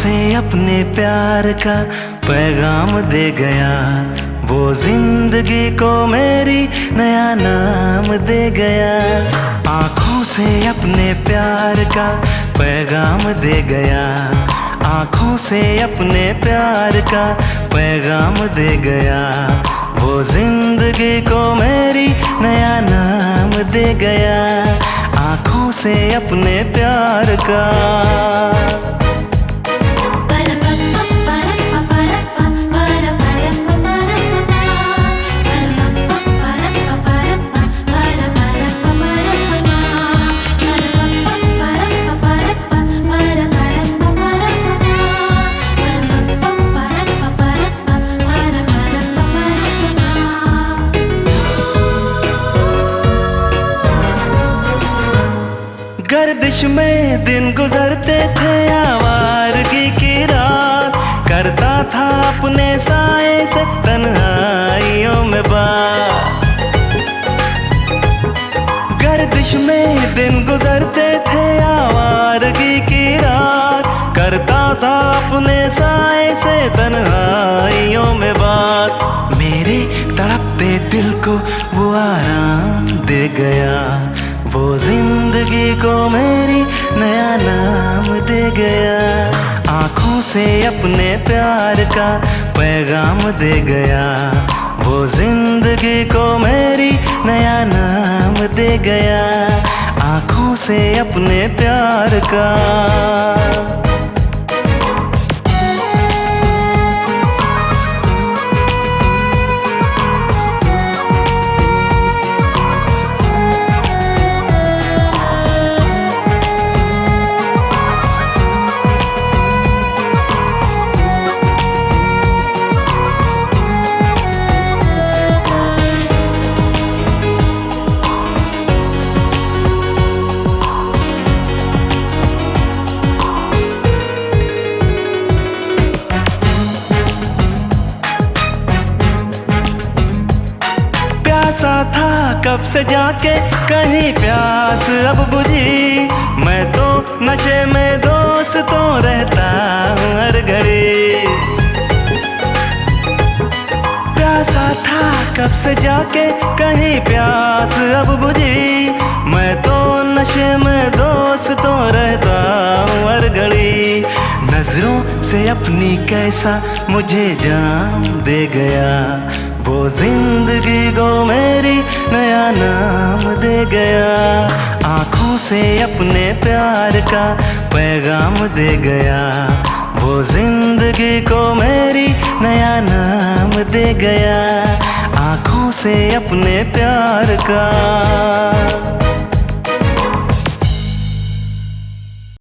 से अपने प्यार का पैगाम दे गया, वो जिंदगी को मेरी नया नाम दे गया। आँखों से अपने प्यार का पैगाम दे गया, आँखों से अपने प्यार का पैगाम दे गया, वो जिंदगी को मेरी नया नाम दे गया। आँखों से अपने प्यार का। गर्दिश में दिन गुजरते थे, आवारगी की रात, करता था अपने साए से तन्हाइयों में बात। गर्दिश में दिन गुजरते थे, आवारगी की रात, करता था अपने साए से तन्हाइयों में बात। मेरे तड़पते दिल को वो आराम दे गया, वो जिंदगी को मेरी नया नाम दे गया। आँखों से अपने प्यार का पैगाम दे गया, वो जिंदगी को मेरी नया नाम दे गया। आँखों से अपने प्यार का। प्यासा था कब से जाके कहीं प्यास अब बुझी, मैं तो नशे में दोस्तों रहता हूँ हर घड़ी। प्यासा था कब से जाके कहीं प्यास अब बुझी, मैं तो नशे में दोस्तों रहता हूँ हर घड़ी। नजरों से अपनी कैसा मुझे जाम दे गया, वो जिंदगी को मेरी नया नाम दे गया। आँखों से अपने प्यार का पैगाम दे गया, वो जिंदगी को मेरी नया नाम दे गया। आँखों से अपने प्यार का।